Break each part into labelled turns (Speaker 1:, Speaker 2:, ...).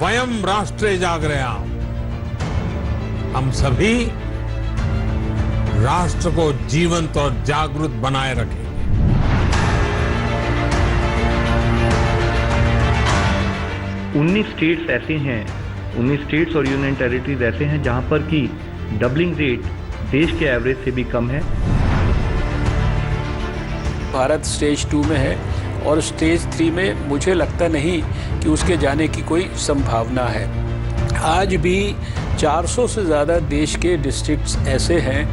Speaker 1: वयम राष्ट्रे जागृयाम, हम सभी राष्ट्र को जीवंत और जागृत बनाए रखेंगे।
Speaker 2: 19 स्टेट्स ऐसे हैं, 19 स्टेट्स और यूनियन टेरिटरीज ऐसे हैं जहां पर की डबलिंग रेट देश के एवरेज से भी कम है।
Speaker 3: भारत स्टेज 2 में है और स्टेज 3 में मुझे लगता नहीं कि उसके जाने की कोई संभावना है। आज भी 400 से ज़्यादा देश के डिस्ट्रिक्ट्स ऐसे हैं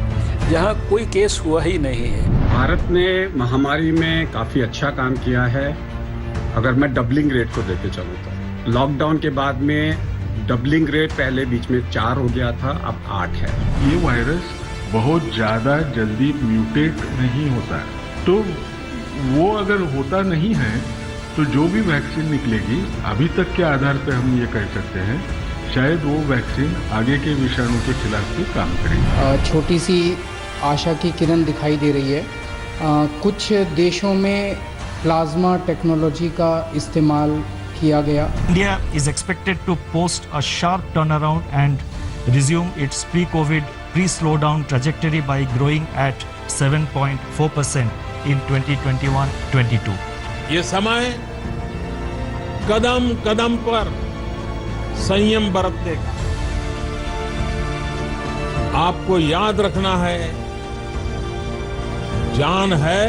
Speaker 3: जहां कोई केस हुआ ही नहीं है।
Speaker 4: भारत ने महामारी में काफ़ी अच्छा काम किया है। अगर मैं डबलिंग रेट को देके चलूँ तो लॉकडाउन के बाद में डबलिंग रेट पहले बीच में 4 हो गया था, अब 8 है।
Speaker 5: ये वायरस बहुत ज़्यादा जल्दी म्यूटेट नहीं होता है, तो वो अगर होता नहीं है तो जो भी वैक्सीन निकलेगी अभी तक के आधार पर हम ये कह सकते हैं शायद वो वैक्सीन आगे के विषाणु के खिलाफ भी काम करेगी।
Speaker 6: छोटी सी आशा की किरण दिखाई दे रही है। कुछ देशों में प्लाज्मा टेक्नोलॉजी का इस्तेमाल किया गया।
Speaker 7: India is expected to post a sharp turnaround and resume its pre-COVID, pre-slowdown trajectory by growing at 7.4% in 2021-22.
Speaker 1: ये समय कदम कदम पर संयम बरतने का। आपको याद रखना है, जान है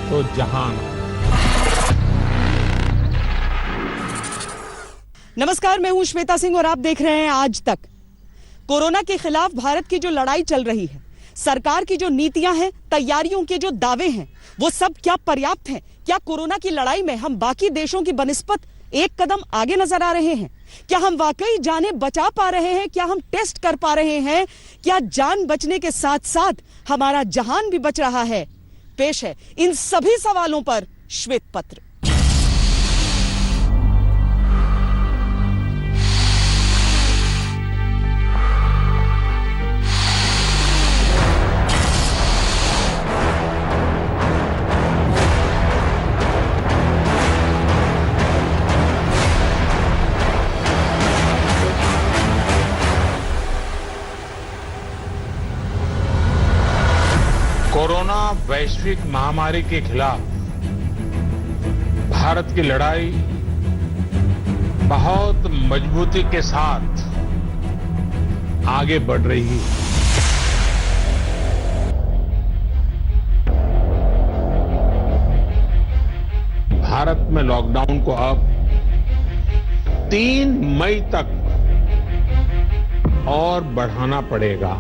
Speaker 1: तो जहान है।
Speaker 8: नमस्कार, मैं हूं श्वेता सिंह और आप देख रहे हैं आज तक। कोरोना के खिलाफ भारत की जो लड़ाई चल रही है, सरकार की जो नीतियां हैं, तैयारियों के जो दावे हैं, वो सब क्या पर्याप्त हैं? क्या कोरोना की लड़ाई में हम बाकी देशों की बनिस्बत एक कदम आगे नजर आ रहे हैं? क्या हम वाकई जानें बचा पा रहे हैं? क्या हम टेस्ट कर पा रहे हैं? क्या जान बचने के साथ साथ हमारा जहान भी बच रहा है? पेश है इन सभी सवालों पर श्वेत पत्र।
Speaker 1: कोरोना वैश्विक महामारी के खिलाफ भारत की लड़ाई बहुत मजबूती के साथ आगे बढ़ रही है। भारत में लॉकडाउन को अब 3 मई तक और बढ़ाना पड़ेगा।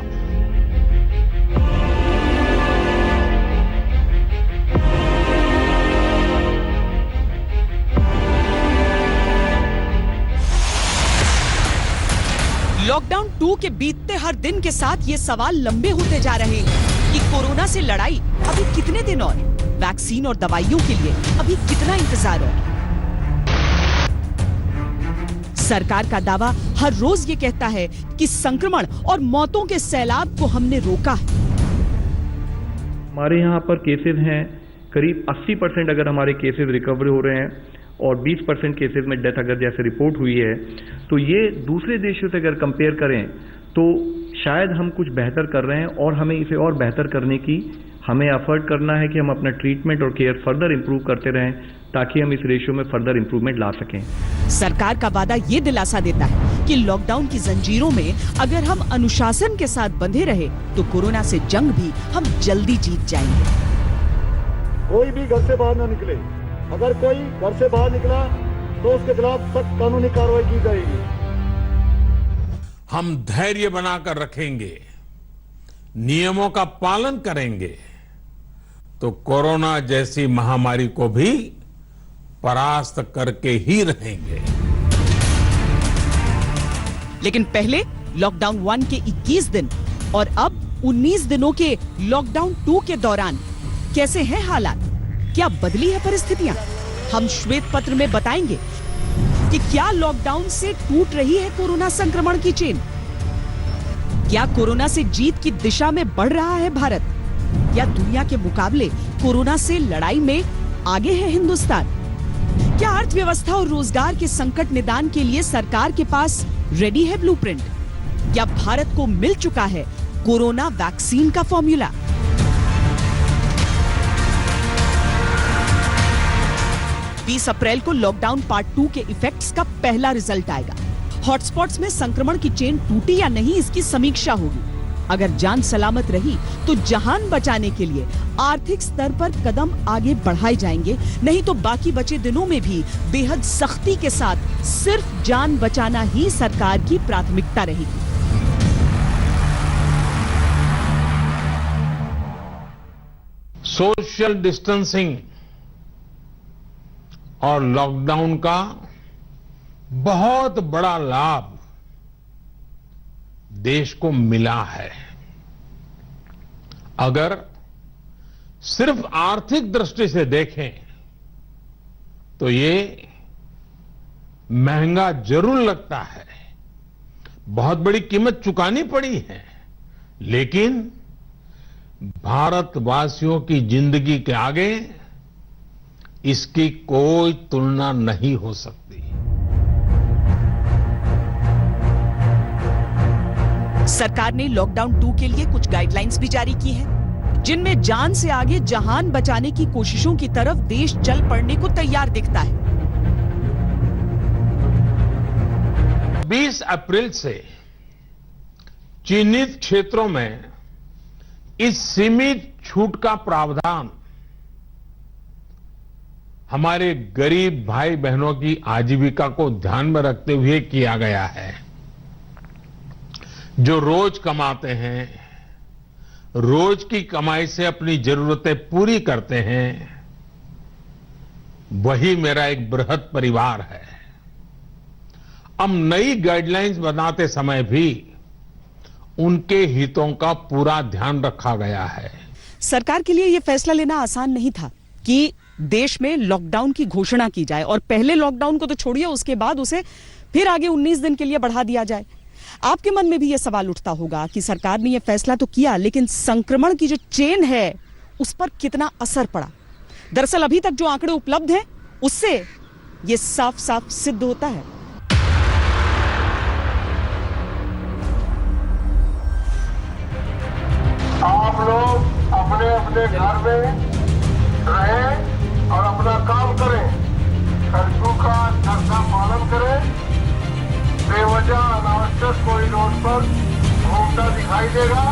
Speaker 8: लॉकडाउन 2 के बीतते हर दिन के साथ ये सवाल लंबे होते जा रहे हैं कि कोरोना से लड़ाई अभी कितने दिन और, वैक्सीन और दवाइयों के लिए अभी कितना इंतजार और। सरकार का दावा हर रोज ये कहता है कि संक्रमण और मौतों के सैलाब को हमने रोका है।
Speaker 2: हमारे यहाँ पर केसेस हैं करीब 80% अगर हमारे केसेस रिकवर हो रहे हैं और 20% केसेस में डेथ अगर जैसे रिपोर्ट हुई है, तो ये दूसरे देशों से अगर कंपेयर करें तो शायद हम कुछ बेहतर कर रहे हैं और हमें इसे और बेहतर करने की हमें एफर्ट करना है कि हम अपना ट्रीटमेंट और केयर फर्दर इंप्रूव करते रहें ताकि हम इस रेशियो में फर्दर इंप्रूवमेंट ला सकें।
Speaker 8: सरकार का वादा ये दिलासा देता है कि लॉकडाउन की जंजीरों में अगर हम अनुशासन के साथ बंधे रहे तो कोरोना से जंग भी हम जल्दी जीत जाएंगे।
Speaker 9: कोई भी घर से बाहर न निकले। अगर कोई घर से बाहर निकला तो उसके खिलाफ सख्त कानूनी कार्रवाई की जाएगी।
Speaker 1: हम धैर्य बनाकर रखेंगे, नियमों का पालन करेंगे तो कोरोना जैसी महामारी को भी परास्त करके ही रहेंगे।
Speaker 8: लेकिन पहले लॉकडाउन 1 के 21 दिन और अब 19 दिनों के लॉकडाउन 2 के दौरान कैसे हैं हालात? क्या बदली है परिस्थितियां? हम श्वेत पत्र में बताएंगे कि क्या लॉकडाउन से टूट रही है कोरोना संक्रमण की चेन? क्या कोरोना से जीत की दिशा में बढ़ रहा है भारत? या दुनिया के मुकाबले कोरोना से लड़ाई में आगे है हिंदुस्तान? क्या अर्थव्यवस्था और रोजगार के संकट निदान के लिए सरकार के पास रेडी है ब्लूप्रिंट? क्या भारत को मिल चुका है कोरोना वैक्सीन का फॉर्मूला? बीस अप्रैल को लॉकडाउन पार्ट 2 के इफेक्ट्स का पहला रिजल्ट आएगा। हॉटस्पॉट्स में संक्रमण की चेन टूटी या नहीं, इसकी समीक्षा होगी। अगर जान सलामत रही तो जहान बचाने के लिए आर्थिक स्तर पर कदम आगे बढ़ाए जाएंगे, नहीं तो बाकी बचे दिनों में भी बेहद सख्ती के साथ सिर्फ जान बचाना ही सरकार की प्राथमिकता रहेगी।
Speaker 1: सोशल डिस्टेंसिंग और लॉकडाउन का बहुत बड़ा लाभ देश को मिला है। अगर सिर्फ आर्थिक दृष्टि से देखें तो ये महंगा जरूर लगता है, बहुत बड़ी कीमत चुकानी पड़ी है, लेकिन भारतवासियों की जिंदगी के आगे इसकी कोई तुलना नहीं हो सकती।
Speaker 8: सरकार ने लॉकडाउन 2 के लिए कुछ गाइडलाइंस भी जारी की हैं, जिनमें जान से आगे जहान बचाने की कोशिशों की तरफ देश चल पड़ने को तैयार दिखता है।
Speaker 1: 20 अप्रैल से चिन्हित क्षेत्रों में इस सीमित छूट का प्रावधान हमारे गरीब भाई बहनों की आजीविका को ध्यान में रखते हुए किया गया है। जो रोज कमाते हैं, रोज की कमाई से अपनी जरूरतें पूरी करते हैं, वही मेरा एक बृहद परिवार है। अब नई गाइडलाइंस बनाते समय भी उनके हितों का पूरा ध्यान रखा गया है।
Speaker 8: सरकार के लिए यह फैसला लेना आसान नहीं था कि देश में लॉकडाउन की घोषणा की जाए और पहले लॉकडाउन को तो छोड़िए, उसके बाद उसे फिर आगे 19 दिन के लिए बढ़ा दिया जाए। आपके मन में भी यह सवाल उठता होगा कि सरकार ने यह फैसला तो किया, लेकिन संक्रमण की जो चेन है उस पर कितना असर पड़ा? दरअसल अभी तक जो आंकड़े उपलब्ध हैं उससे यह साफ साफ सिद्ध होता है।
Speaker 9: आप लोग अपने अपने घर में रहें और अपना काम करें, कर्फ्यू का सख्त पालन करें। बेवजह अनावश्यक कोई रोड पर घूमता दिखाई देगा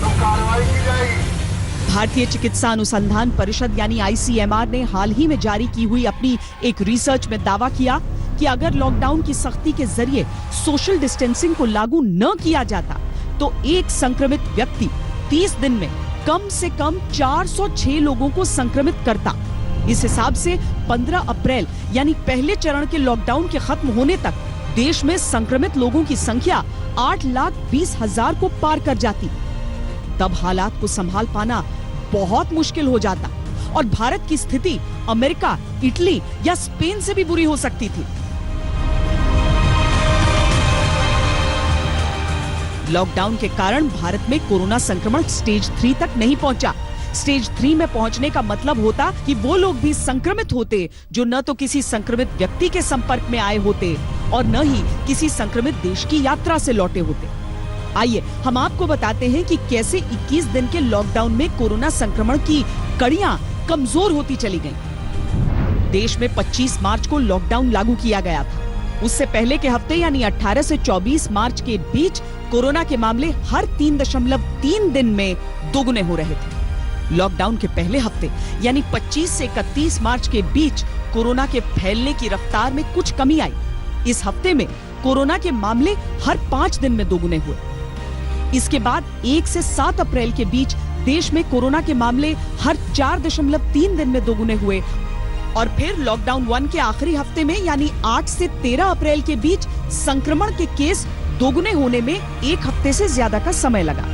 Speaker 9: तो कार्रवाई की जाएगी।
Speaker 8: भारतीय चिकित्सा अनुसंधान परिषद यानी ICMR ने हाल ही में जारी की हुई अपनी एक रिसर्च में दावा किया कि अगर लॉकडाउन की सख्ती के जरिए सोशल डिस्टेंसिंग को लागू न किया जाता तो एक संक्रमित व्यक्ति 30 दिन में कम से कम 406 लोगों को संक्रमित करता। इस हिसाब से 15 अप्रैल यानी पहले चरण के लॉकडाउन के खत्म होने तक देश में संक्रमित लोगों की संख्या 8,20,000 को पार कर जाती। तब हालात को संभाल पाना बहुत मुश्किल हो जाता और भारत की स्थिति अमेरिका, इटली या स्पेन से भी बुरी हो सकती थी। लॉकडाउन के कारण भारत में कोरोना संक्रमण स्टेज 3 तक नहीं पहुंचा। स्टेज 3 में पहुंचने का मतलब होता कि वो लोग भी संक्रमित होते जो न तो किसी संक्रमित व्यक्ति के संपर्क में आए होते और न ही किसी संक्रमित देश की यात्रा से लौटे होते। आइए हम आपको बताते हैं कि कैसे 21 दिन के लॉकडाउन में कोरोना संक्रमण की कड़ियां कमजोर होती चली गईं। देश में 25 मार्च को लॉकडाउन लागू किया गया था। उससे पहले के हफ्ते यानी 18 से 24 मार्च के बीच कोरोना के मामले हर 3.3 दिन में दोगुने हो रहे थे। लॉकडाउन के पहले हफ्ते यानी 25 से 31 मार्च के बीच कोरोना के फैलने की रफ्तार में कुछ कमी आई। इस हफ्ते में कोरोना के मामले हर 5 दिन में दोगुने हुए। इसके बाद 1 से 7 अप्रैल के बीच देश में कोरोना के मामले हर 4.3 दिन में दोगुने हुए और फिर लॉकडाउन 1 के आखिरी हफ्ते में यानी 8 से 13 अप्रैल के बीच संक्रमण के केस दोगुने होने में 1 हफ्ते से ज्यादा का समय लगा।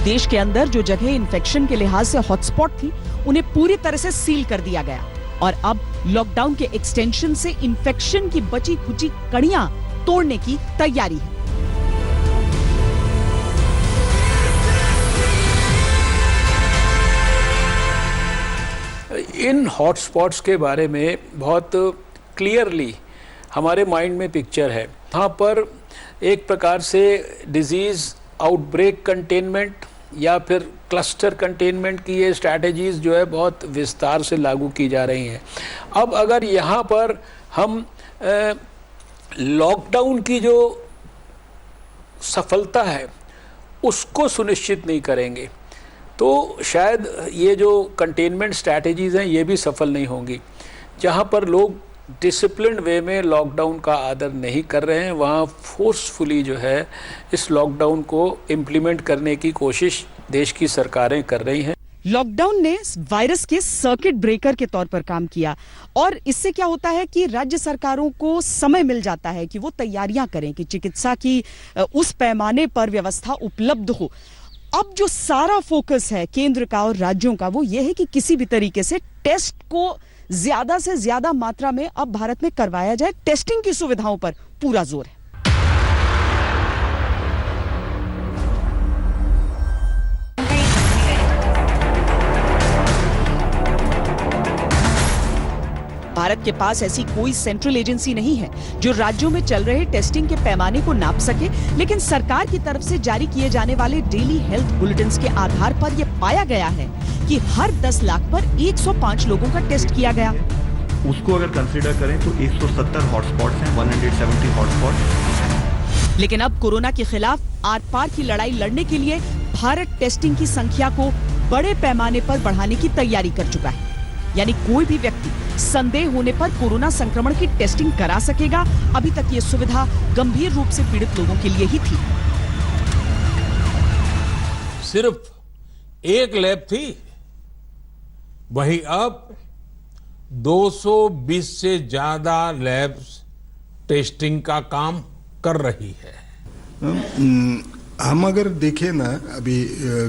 Speaker 8: देश के अंदर जो जगह इन्फेक्शन के लिहाज से हॉटस्पॉट थी उन्हें पूरी तरह से सील कर दिया गया और अब लॉकडाउन के एक्सटेंशन से इन्फेक्शन की बची खुची कड़ियां तोड़ने की तैयारी है।
Speaker 3: इन हॉटस्पॉट्स के बारे में बहुत क्लियरली हमारे माइंड में पिक्चर है। वहाँ पर एक प्रकार से डिजीज़ आउटब्रेक कंटेनमेंट या फिर क्लस्टर कंटेनमेंट की ये स्ट्रैटेजीज़ जो है बहुत विस्तार से लागू की जा रही हैं। अब अगर यहाँ पर हम लॉकडाउन की जो सफलता है उसको सुनिश्चित नहीं करेंगे तो शायद ये जो कंटेनमेंट स्ट्रैटेजीज़ हैं ये भी सफल नहीं होंगी। जहाँ पर लोग डिसिप्लिन्ड वे में लॉकडाउन का आदर नहीं कर रहे हैं वहाँ फोर्सफुली जो है इस लॉकडाउन को इम्प्लीमेंट करने की कोशिश देश की सरकारें कर रही हैं।
Speaker 8: लॉकडाउन ने वायरस के सर्किट ब्रेकर के तौर पर काम किया और इससे क्या होता है कि राज्य सरकारों को समय मिल जाता है कि वो तैयारियां करें कि चिकित्सा की उस पैमाने पर व्यवस्था उपलब्ध हो। अब जो सारा फोकस है केंद्र का और राज्यों का वो ये है कि किसी भी तरीके से टेस्ट को ज्यादा से ज्यादा मात्रा में अब भारत में करवाया जाए। टेस्टिंग की सुविधाओं पर पूरा जोर है। भारत के पास ऐसी कोई सेंट्रल एजेंसी नहीं है जो राज्यों में चल रहे टेस्टिंग के पैमाने को नाप सके, लेकिन सरकार की तरफ से जारी किए जाने वाले डेली हेल्थ बुलेटिन्स के आधार पर यह पाया गया है कि हर 10 लाख पर 105 लोगों का टेस्ट किया गया।
Speaker 2: उसको अगर कंसीडर करें तो 170 हॉटस्पॉट्स हैं, 170 हॉटस्पॉट्स।
Speaker 8: लेकिन अब कोरोना के खिलाफ आर पार की लड़ाई लड़ने के लिए भारत टेस्टिंग की संख्या को बड़े पैमाने पर बढ़ाने की तैयारी कर चुका है। यानी कोई भी व्यक्ति संदेह होने पर कोरोना संक्रमण की टेस्टिंग करा सकेगा। अभी तक ये सुविधा गंभीर रूप से पीड़ित लोगों के लिए ही थी।
Speaker 1: सिर्फ एक लैब थी, वही अब 220 से ज्यादा लैब्स टेस्टिंग का काम कर रही है।
Speaker 10: हम अगर देखें ना, अभी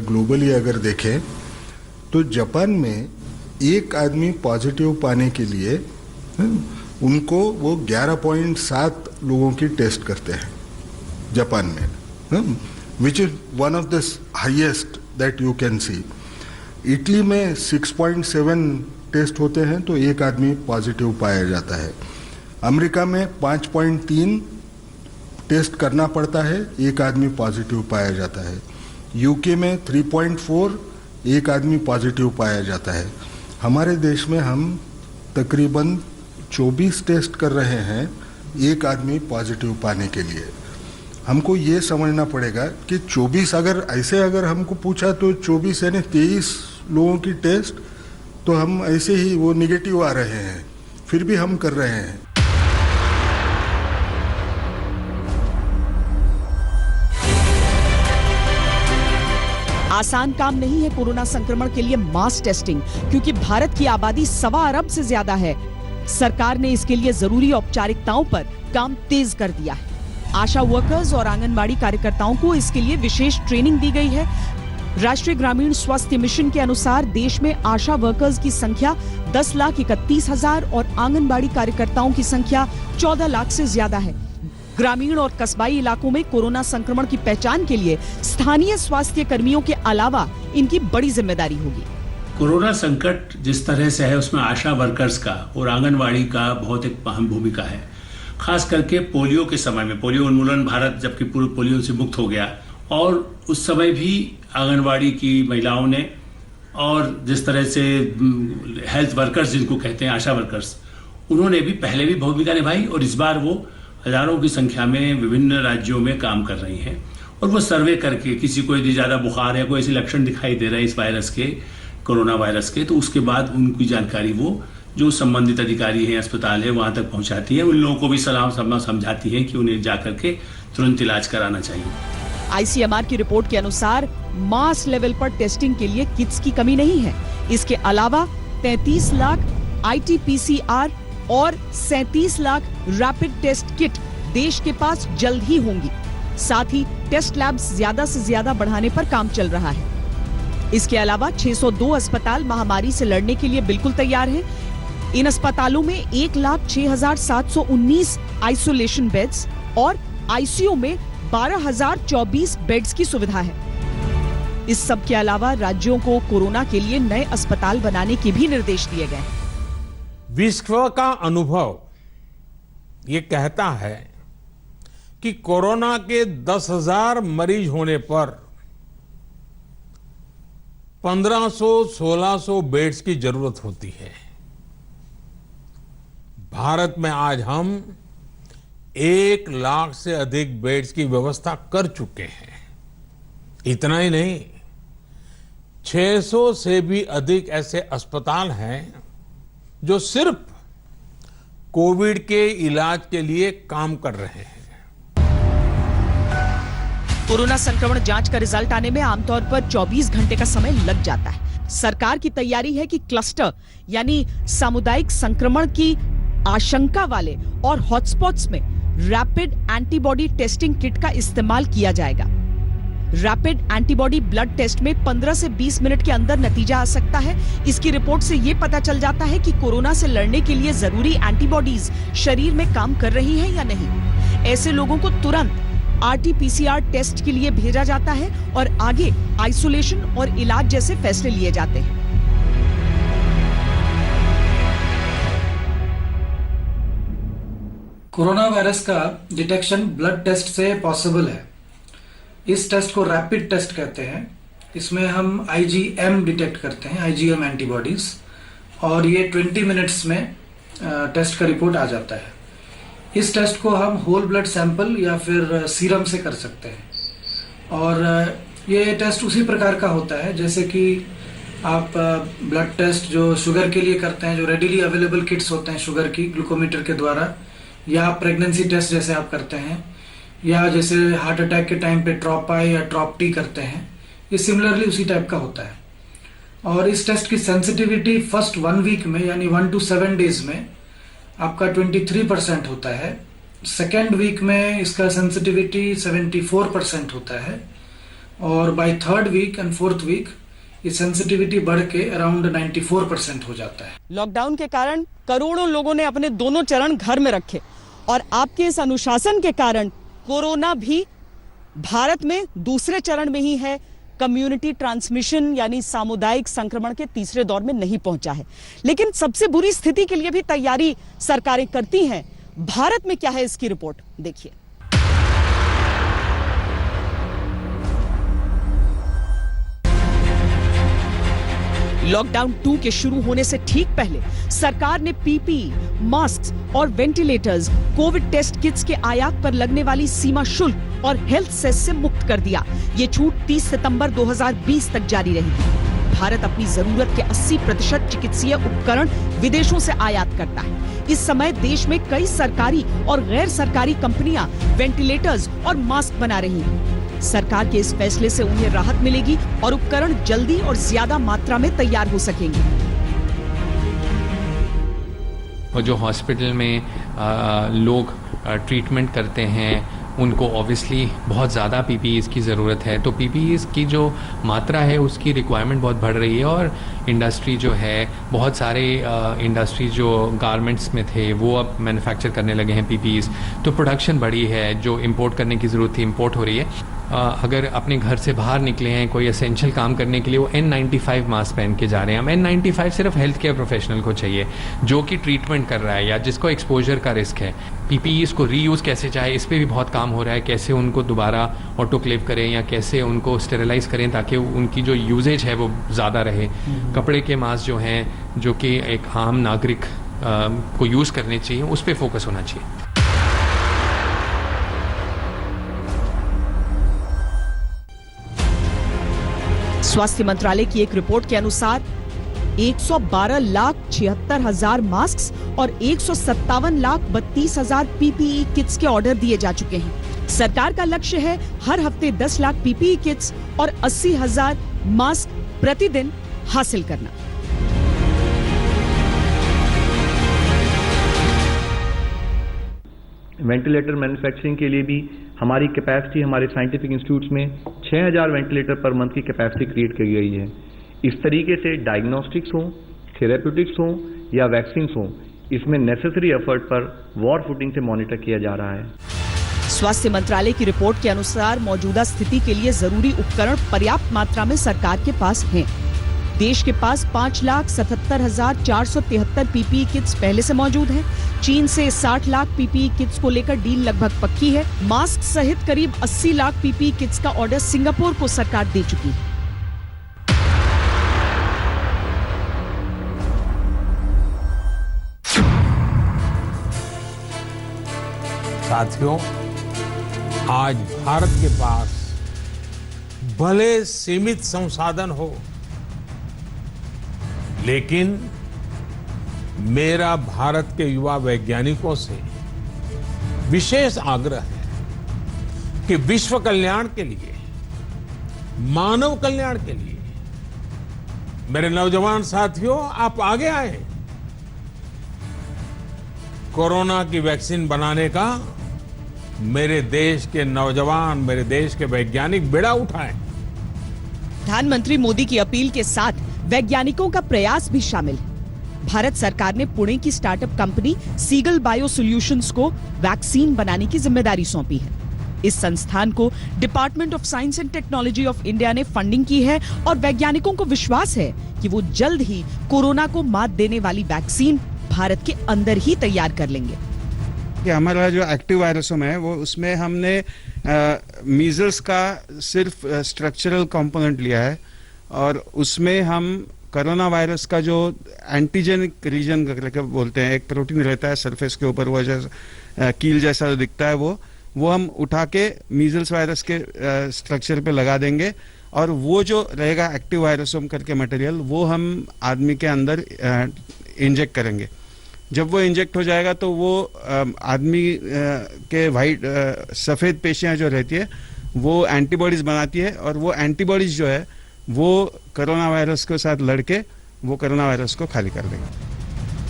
Speaker 10: ग्लोबली अगर देखें तो जापान में एक आदमी पॉजिटिव पाने के लिए उनको वो 11.7 लोगों की टेस्ट करते हैं जापान में, which is one of the highest that you can see. Italy में 6.7 टेस्ट होते हैं तो एक आदमी पॉजिटिव पाया जाता है। अमेरिका में 5.3 टेस्ट करना पड़ता है, एक आदमी पॉजिटिव पाया जाता है। यूके में 3.4 एक आदमी पॉजिटिव पाया जाता है। हमारे देश में हम तकरीबन 24 टेस्ट कर रहे हैं एक आदमी पॉजिटिव पाने के लिए। हमको ये समझना पड़ेगा कि 24 अगर हमको पूछा तो 24 यानी 23 लोगों की टेस्ट तो हम ऐसे ही वो निगेटिव आ रहे हैं, फिर भी हम कर रहे हैं।
Speaker 8: आसान काम नहीं है कोरोना संक्रमण के लिए मास टेस्टिंग, क्योंकि भारत की आबादी 1.25 अरब से ज्यादा है। सरकार ने इसके लिए जरूरी औपचारिकताओं पर काम तेज कर दिया है। आशा वर्कर्स और आंगनबाड़ी कार्यकर्ताओं को इसके लिए विशेष ट्रेनिंग दी गई है। राष्ट्रीय ग्रामीण स्वास्थ्य मिशन के अनुसार देश में आशा वर्कर्स की संख्या 10,31,000 और आंगनबाड़ी कार्यकर्ताओं की संख्या 14 लाख से ज्यादा है। ग्रामीण और कस्बाई इलाकों में कोरोना संक्रमण की पहचान के लिए स्थानीय स्वास्थ्य कर्मियों के अलावा इनकी बड़ी जिम्मेदारी होगी।
Speaker 11: कोरोना संकट जिस तरह से है उसमें आशा वर्कर्स का और आंगनवाड़ी का बहुत एक अहम भूमिका है। खास करके पोलियो के समय में, पोलियो उन्मूलन भारत जबकि पूर्ण पोलियो से मुक्त हो गया, और उस समय भी आंगनवाड़ी की महिलाओं ने और जिस तरह से हेल्थ वर्कर्स जिनको कहते हैं आशा वर्कर्स, उन्होंने भी पहले भी भूमिका निभाई और इस बार वो हजारों की संख्या में विभिन्न राज्यों में काम कर रही हैं। और वो सर्वे करके किसी को यदि ज़्यादा बुखार है, कोई ऐसे लक्षण दिखाई दे रहे हैं इस वायरस के, कोरोना वायरस के, तो उसके बाद उनकी जानकारी वो जो संबंधित अधिकारी हैं, अस्पताल है, वहाँ तक पहुँचाती है। उन लोगों को भी सलाह समझाती हैं कि उन्हें जा करके तुरंत इलाज कराना चाहिए।
Speaker 8: आईसीएमआर की रिपोर्ट के अनुसार मास लेवल पर टेस्टिंग के लिए किट्स की कमी नहीं है। इसके अलावा 33 लाख आरटी-पीसीआर और 37 लाख रैपिड टेस्ट किट देश के पास जल्द ही होंगी। साथ ही टेस्ट लैब्स ज्यादा से ज्यादा बढ़ाने पर काम चल रहा है। इसके अलावा 602 अस्पताल महामारी से लड़ने के लिए बिल्कुल तैयार हैं। इन अस्पतालों में 1,06,719 आइसोलेशन बेड्स और आईसीयू में 12,024 बेड्स की सुविधा है। इस सब के अलावा राज्यों को कोरोना के लिए नए अस्पताल बनाने के भी निर्देश दिए गए हैं।
Speaker 1: विश्व का अनुभव ये कहता है कि कोरोना के 10,000 मरीज होने पर 1500-1600 बेड्स की जरूरत होती है। भारत में आज हम 1 लाख से अधिक बेड्स की व्यवस्था कर चुके हैं। इतना ही नहीं, 600 से भी अधिक ऐसे अस्पताल हैं जो सिर्फ कोविड के इलाज के लिए काम कर रहे हैं।
Speaker 8: कोरोना संक्रमण जांच का रिजल्ट आने में आमतौर पर 24 घंटे का समय लग जाता है। सरकार की तैयारी है कि क्लस्टर यानी सामुदायिक संक्रमण की आशंका वाले और हॉटस्पॉट्स में रैपिड एंटीबॉडी टेस्टिंग किट का इस्तेमाल किया जाएगा। रैपिड एंटीबॉडी ब्लड टेस्ट में 15 से 20 मिनट के अंदर नतीजा आ सकता है। इसकी रिपोर्ट से यह पता चल जाता है कि कोरोना से लड़ने के लिए जरूरी एंटीबॉडीज शरीर में काम कर रही हैं या नहीं। ऐसे लोगों को तुरंत RT-PCR टेस्ट के लिए भेजा जाता है और आगे आइसोलेशन और इलाज जैसे फैसले लिए जाते हैं।
Speaker 12: कोरोना वायरस का डिटेक्शन ब्लड टेस्ट से पॉसिबल है। इस टेस्ट को रैपिड टेस्ट कहते हैं। इसमें हम IgM डिटेक्ट करते हैं, IgM एंटीबॉडीज, और ये 20 मिनट्स में टेस्ट का रिपोर्ट आ जाता है। इस टेस्ट को हम होल ब्लड सैंपल या फिर सीरम से कर सकते हैं और ये टेस्ट उसी प्रकार का होता है जैसे कि आप ब्लड टेस्ट जो शुगर के लिए करते हैं, जो रेडिली अवेलेबल किट्स होते हैं शुगर की ग्लूकोमीटर के द्वारा, या प्रेगनेंसी टेस्ट जैसे आप करते हैं, या जैसे हार्ट अटैक के टाइम पे ट्रॉप-आई या ट्रॉप-टी करते हैं, ये सिमिलरली उसी टाइप का होता है। और इस टेस्ट की सेंसिटिविटी फर्स्ट 1 वीक में यानी 1 to 7 डेज में आपका 23% होता है। सेकेंड वीक में इसका सेंसिटिविटी 74% होता है और by 3rd week and 4th week ये सेंसिटिविटी बढ़ के अराउंड 94% हो जाता है।
Speaker 8: लॉकडाउन के कारण करोड़ों लोगों ने अपने दोनों चरण घर में रखे और आपके इस अनुशासन के कारण कोरोना भी भारत में दूसरे चरण में ही है। कम्युनिटी ट्रांसमिशन यानी सामुदायिक संक्रमण के तीसरे दौर में नहीं पहुंचा है। लेकिन सबसे बुरी स्थिति के लिए भी तैयारी सरकारें करती हैं। भारत में क्या है इसकी रिपोर्ट देखिए। लॉकडाउन 2 के शुरू होने से ठीक पहले सरकार ने PPE, मास्क और वेंटिलेटर्स, कोविड टेस्ट किट्स के आयात पर लगने वाली सीमा शुल्क और हेल्थ सेस से मुक्त कर दिया। ये छूट 30 सितंबर 2020 तक जारी रहेगी। भारत अपनी जरूरत के 80% चिकित्सीय उपकरण विदेशों से आयात करता है। इस समय देश में कई सरकारी और गैर सरकारी कंपनियां वेंटिलेटर्स और मास्क बना रही हैं। सरकार के इस फैसले से उन्हें राहत मिलेगी और उपकरण जल्दी और ज्यादा मात्रा में तैयार हो सकेंगे।
Speaker 13: और जो हॉस्पिटल में लोग ट्रीटमेंट करते हैं उनको ऑब्वियसली बहुत ज़्यादा PPEs की ज़रूरत है, तो PPEs की जो मात्रा है उसकी रिक्वायरमेंट बहुत बढ़ रही है और इंडस्ट्री जो है, बहुत सारे इंडस्ट्री जो गारमेंट्स में थे वो अब मैन्युफैक्चर करने लगे हैं PPEs, तो प्रोडक्शन बढ़ी है। जो इंपोर्ट करने की ज़रूरत थी इंपोर्ट हो रही है। अगर अपने घर से बाहर निकले हैं कोई एसेंशियल काम करने के लिए, वो N95 मास्क पहन के जा रहे हैं। हम N95 सिर्फ हेल्थ केयर प्रोफेशनल को चाहिए जो कि ट्रीटमेंट कर रहा है या जिसको एक्सपोजर का रिस्क है। PPEs को रीयूज़ कैसे चाहे इस पर भी बहुत काम हो रहा है, कैसे उनको दोबारा ऑटोक्लेव करें या कैसे उनको स्टेरिलाइज करें ताकि उनकी जो यूजेज है वो ज़्यादा रहे। कपड़े के मास्क जो हैं जो कि एक आम नागरिक को यूज़ करने चाहिए, उस पर फोकस होना चाहिए।
Speaker 8: स्वास्थ्य मंत्रालय की एक रिपोर्ट के अनुसार 112,76,000 मास्क और 157,32,000 PPE किट्स के ऑर्डर दिए जा चुके हैं। सरकार का लक्ष्य है हर हफ्ते 10 लाख PPE किट्स और 80,000 मास्क प्रतिदिन हासिल करना।
Speaker 2: वेंटिलेटर मैन्युफैक्चरिंग के लिए भी हमारी कैपेसिटी हमारे साइंटिफिक इंस्टीट्यूट्स में 6,000 वेंटिलेटर पर मंथ की कैपेसिटी क्रिएट की गई है। इस तरीके से डायग्नोस्टिक्स हों, थेरेप्यूटिक्स हों या वैक्सीन्स हों, इसमें नेसेसरी एफर्ट पर वॉर फुटिंग से मॉनिटर किया जा रहा है।
Speaker 8: स्वास्थ्य मंत्रालय की रिपोर्ट के अनुसार मौजूदा स्थिति के लिए जरूरी उपकरण पर्याप्त मात्रा में सरकार के पास हैं। देश के पास 5,77,473 पीपीई किट्स पहले से मौजूद हैं। चीन से 60 लाख पीपीई किट्स को लेकर डील लगभग पक्की है। मास्क सहित करीब 80 लाख पीपीई किट्स का ऑर्डर सिंगापुर को सरकार दे चुकी है।
Speaker 1: साथियों, आज भारत के पास भले सीमित संसाधन हो, लेकिन मेरा भारत के युवा वैज्ञानिकों से विशेष आग्रह है कि विश्व कल्याण के लिए, मानव कल्याण के लिए मेरे नौजवान साथियों, आप आगे आए। कोरोना की वैक्सीन बनाने का मेरे देश के नौजवान, मेरे देश के वैज्ञानिक बेड़ा उठाएं।
Speaker 8: प्रधानमंत्री मोदी की अपील के साथ वैज्ञानिकों का प्रयास भी शामिल है। भारत सरकार ने पुणे की startup company Seagull Bio Solutions को वैक्सीन बनाने की जिम्मेदारी सौंपी है। इस संस्थान को department of science and technology of India ने फंडिंग की है और वैज्ञानिकों को विश्वास है कि वो जल्द ही कोरोना को मात देने वाली वैक्सीन भारत के अंदर ही तैयार कर लेंगे।
Speaker 14: कि हमारा जो एक्टिव वायरसोम है वो उसमें हमने मीजल्स का सिर्फ स्ट्रक्चरल कंपोनेंट लिया है और उसमें हम कोरोना वायरस का जो एंटीजेनिक रीजन करके बोलते हैं, एक प्रोटीन रहता है सरफेस के ऊपर, वो जैसा कील जैसा दिखता है, वो हम उठा के मीजल्स वायरस के स्ट्रक्चर पे लगा देंगे और वो जो रहेगा एक्टिव वायरसोम करके मटेरियल वो हम आदमी के अंदर इंजेक्ट करेंगे। जब वो इंजेक्ट हो जाएगा तो वो आदमी के वाइट सफ़ेद पेशियां जो रहती है वो एंटीबॉडीज बनाती है और वो एंटीबॉडीज जो है वो कोरोना वायरस के साथ लड़के वो कोरोना वायरस को खाली कर देंगे।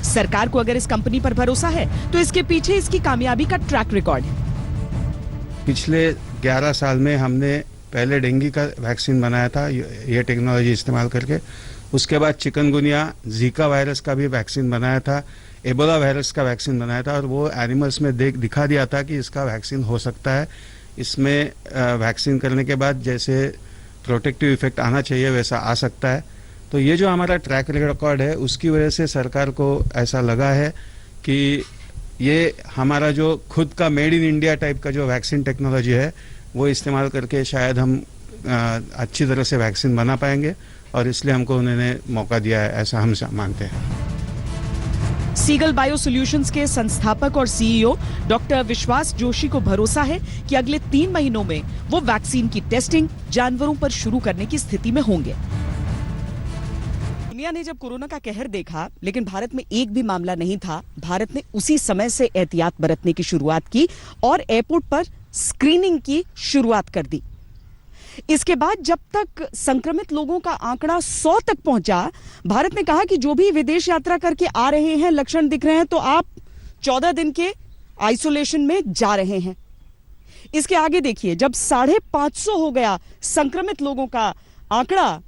Speaker 8: सरकार को अगर इस कंपनी पर भरोसा है तो इसके पीछे इसकी कामयाबी का ट्रैक रिकॉर्ड है।
Speaker 14: पिछले 11 साल में हमने पहले डेंगू का वैक्सीन बनाया था ये टेक्नोलॉजी इस्तेमाल करके। उसके बाद चिकनगुनिया, जीका वायरस का भी वैक्सीन बनाया था, एबोला वायरस का वैक्सीन बनाया था और वो एनिमल्स में दिखा दिया था कि इसका वैक्सीन हो सकता है। इसमें वैक्सीन करने के बाद जैसे प्रोटेक्टिव इफेक्ट आना चाहिए वैसा आ सकता है। तो ये जो हमारा ट्रैक रिकॉर्ड है उसकी वजह से सरकार को ऐसा लगा है कि ये हमारा जो खुद का मेड इन इंडिया टाइप का जो वैक्सीन टेक्नोलॉजी है वो इस्तेमाल करके शायद हम अच्छी तरह से वैक्सीन बना पाएंगे और इसलिए हमको उन्होंने मौका दिया है, ऐसा हम मानते हैं।
Speaker 8: सीगल बायो सॉल्यूशंस के संस्थापक और सीईओ डॉक्टर विश्वास जोशी को भरोसा है कि अगले 3 महीनों में वो वैक्सीन की टेस्टिंग जानवरों पर शुरू करने की स्थिति में होंगे। दुनिया ने जब कोरोना का कहर देखा लेकिन भारत में एक भी मामला नहीं था, भारत ने उसी समय से एहतियात बरतने की शुरुआत की और एयरपोर्ट पर स्क्रीनिंग की शुरुआत कर दी। इसके बाद जब तक संक्रमित लोगों का आंकड़ा 100 तक पहुंचा, भारत ने कहा कि जो भी विदेश यात्रा करके आ रहे हैं, लक्षण दिख रहे हैं तो आप 14 दिन के आइसोलेशन में जा रहे हैं। इसके आगे देखिए, जब 550 हो गया संक्रमित लोगों का आंकड़ा,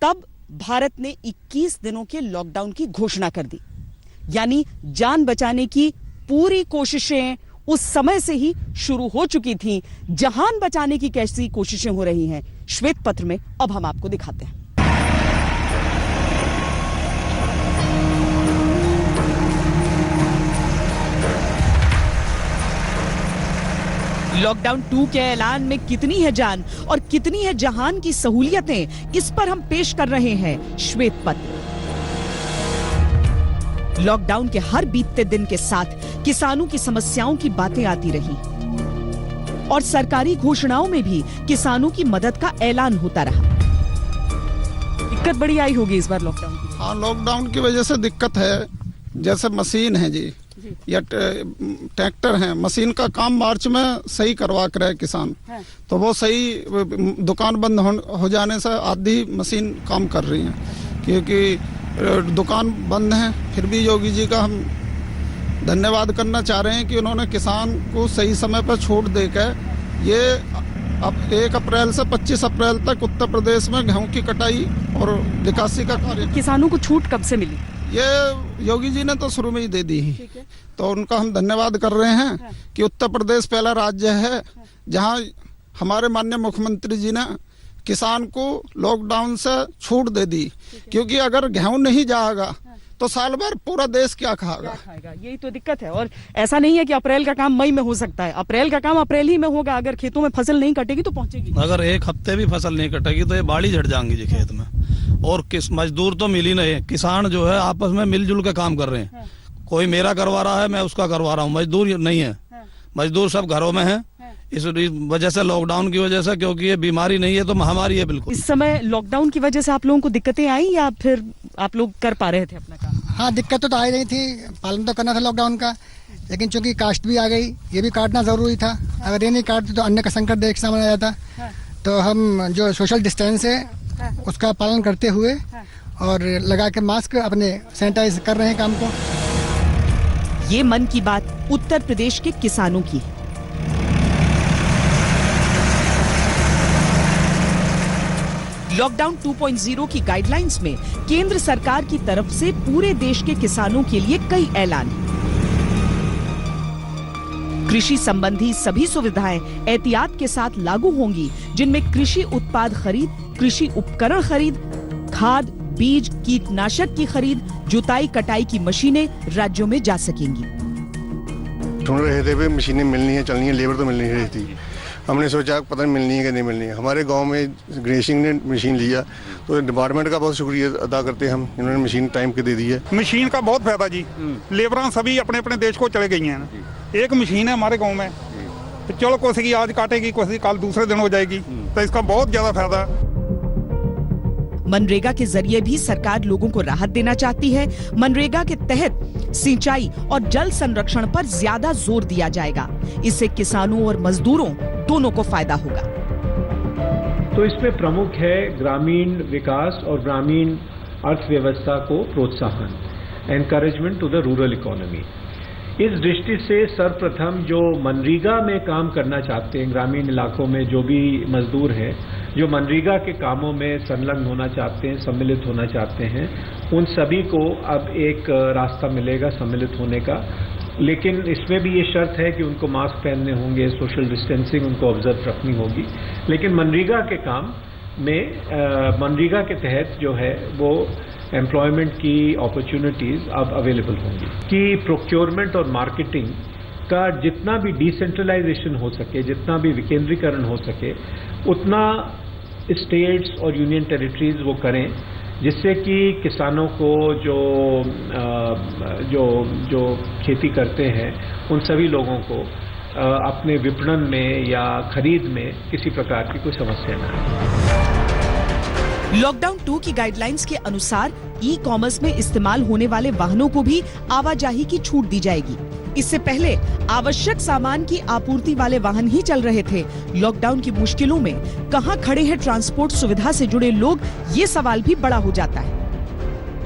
Speaker 8: तब भारत ने 21 दिनों के लॉकडाउन की घोषणा कर दी। यानी जान बचाने की पूरी कोशिशें उस समय से ही शुरू हो चुकी थीं। जहान बचाने की कैसी कोशिशें हो रही हैं, श्वेत पत्र में अब हम आपको दिखाते हैं। लॉकडाउन 2 के ऐलान में कितनी है जान और कितनी है जहान की सहूलियतें, इस पर हम पेश कर रहे हैं श्वेत पत्र। लॉकडाउन के हर बीतते दिन के साथ किसानों की समस्याओं की बातें आती रही और सरकारी घोषणाओं में भी किसानों की मदद का ऐलान होता रहा। दिक्कत बड़ी आई होगी इस बार लॉकडाउन की।
Speaker 15: हाँ, लॉकडाउन की वजह से दिक्कत है। जैसे मशीन है जी या ट्रैक्टर है, मशीन का काम मार्च में सही करवा कर है किसान, तो वो सही दुकान बंद हो जाने से आधी मशीन काम कर रही है क्योंकि दुकान बंद है। फिर भी योगी जी का हम धन्यवाद करना चाह रहे हैं कि उन्होंने किसान को सही समय पर छूट देकर ये अब 1 अप्रैल से 25 अप्रैल तक उत्तर प्रदेश में गेहूं की कटाई और निकासी का कार्य।
Speaker 8: किसानों को छूट कब से मिली?
Speaker 15: ये योगी जी ने तो शुरू में ही दे दी ही, तो उनका हम धन्यवाद कर रहे हैं कि उत्तर प्रदेश पहला राज्य है जहां हमारे माननीय मुख्यमंत्री जी ने किसान को लॉकडाउन से छूट दे दी, क्योंकि अगर गेहूं नहीं जाएगा तो साल भर पूरा देश क्या खाएगा।
Speaker 8: यही तो दिक्कत है। और ऐसा नहीं है कि अप्रैल का काम मई में हो सकता है, अप्रैल का काम अप्रैल ही में होगा। अगर खेतों में फसल नहीं कटेगी तो पहुंचेगी।
Speaker 16: अगर एक हफ्ते भी फसल नहीं कटेगी तो ये बाड़ी झड़ जाएंगी जी खेत में। और किस मजदूर तो मिल ही नहीं, किसान जो है आपस में मिलजुल के काम कर रहे हैं। कोई मेरा करवा रहा है, मैं उसका करवा रहा हूँ, मजदूर नहीं है। मजदूर सब घरों में है, इस वजह से, लॉकडाउन की वजह से, क्योंकि ये बीमारी नहीं है तो महामारी है बिल्कुल।
Speaker 8: इस समय लॉकडाउन की वजह से आप लोगों को दिक्कतें आई या फिर आप लोग कर पा रहे थे अपना काम?
Speaker 17: हाँ, दिक्कत तो आ ही रही थी, पालन तो करना था लॉकडाउन का, लेकिन चूंकि कास्ट भी आ गई, ये भी काटना जरूरी था। अगर ये नहीं काटते तो अन्य का संकट देख सामने आ जाता। तो हम जो सोशल डिस्टेंस है उसका पालन करते हुए और लगा के मास्क अपने सैनिटाइज कर रहे हैं काम को।
Speaker 8: ये मन की बात उत्तर प्रदेश के किसानों की है। लॉकडाउन 2.0 की गाइडलाइंस में केंद्र सरकार की तरफ से पूरे देश के किसानों के लिए कई ऐलान हैं। कृषि संबंधी सभी सुविधाएं एहतियात के साथ लागू होंगी, जिनमें कृषि उत्पाद खरीद, कृषि उपकरण खरीद, खाद, बीज, कीटनाशक की खरीद, जुताई कटाई की मशीनें राज्यों में जा सकेंगी।
Speaker 18: ढूंढ रहे थे, मशीनें मिलनी है, चलनी है, लेबर तो मिल नहीं रही थी। हमने सोचा पता नहीं मिलनी है कि नहीं मिलनी है। हमारे गांव में ग्रेसिंग ने मशीन लिया, तो डिपार्टमेंट का बहुत शुक्रिया अदा करते हैं हम, इन्होंने मशीन टाइम पे दे दी है।
Speaker 19: मशीन का बहुत फायदा जी, लेबर सभी अपने अपने देश को चले गई हैं। एक मशीन है हमारे गाँव में, तो चलो कोई की आज काटेगी, कोई कल दूसरे दिन हो जाएगी, तो इसका बहुत ज्यादा फायदा है।
Speaker 8: मनरेगा के जरिए भी सरकार लोगों को राहत देना चाहती है। मनरेगा के तहत सिंचाई और जल संरक्षण पर ज्यादा जोर दिया जाएगा। इससे किसानों और मजदूरों दोनों को फायदा होगा।
Speaker 20: तो इसमें प्रमुख है ग्रामीण विकास और ग्रामीण अर्थव्यवस्था को प्रोत्साहन, encouragement to the rural economy. इस दृष्टि से सर्वप्रथम जो मनरेगा में काम करना चाहते हैं, ग्रामीण इलाकों में जो भी मजदूर हैं जो मनरेगा के कामों में संलग्न होना चाहते हैं, सम्मिलित होना चाहते हैं, उन सभी को अब एक रास्ता मिलेगा सम्मिलित होने का। लेकिन इसमें भी ये शर्त है कि उनको मास्क पहनने होंगे, सोशल डिस्टेंसिंग उनको ऑब्जर्व रखनी होगी। लेकिन मनरेगा के काम में मनरेगा के तहत जो है वो एम्प्लॉयमेंट की अपॉर्चुनिटीज अब अवेलेबल होंगी कि प्रोक्योरमेंट और मार्केटिंग का जितना भी डिसेंट्रलाइजेशन हो सके, जितना भी विकेंद्रीकरण हो सके, उतना स्टेट्स और यूनियन टेरिटरीज वो करें, जिससे कि किसानों को जो खेती करते हैं उन सभी लोगों को अपने विपणन में या खरीद में किसी प्रकार की कोई समस्या न आए।
Speaker 8: लॉकडाउन 2 की गाइडलाइंस के अनुसार ई कॉमर्स में इस्तेमाल होने वाले वाहनों को भी आवाजाही की छूट दी जाएगी। इससे पहले आवश्यक सामान की आपूर्ति वाले वाहन ही चल रहे थे। लॉकडाउन की मुश्किलों में कहां खड़े हैं ट्रांसपोर्ट सुविधा से जुड़े लोग, ये सवाल भी बड़ा हो जाता है।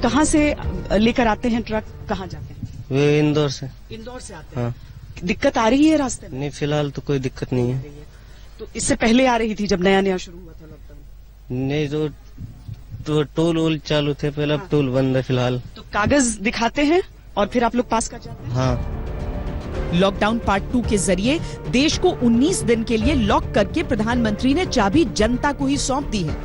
Speaker 8: कहां से लेकर आते हैं ट्रक, कहां जाते हैं?
Speaker 21: वे इंदौर से।
Speaker 8: इंदौर से आते हैं।
Speaker 21: हाँ।
Speaker 8: दिक्कत आ रही है रास्ते में?
Speaker 21: नहीं, फिलहाल तो कोई दिक्कत नहीं है।
Speaker 8: तो इससे पहले आ रही थी जब नया नया शुरू हुआ था लॉकडाउन?
Speaker 21: नहीं, तो टोल वोल चालू थे पहले, अब टोल बंद है फिलहाल।
Speaker 8: तो कागज दिखाते हैं और फिर आप लोग पास कर जाते हैं?
Speaker 21: हाँ।
Speaker 8: लॉकडाउन पार्ट 2 के जरिए देश को 19 दिन के लिए लॉक करके प्रधानमंत्री ने चाबी जनता को ही सौंप दी है।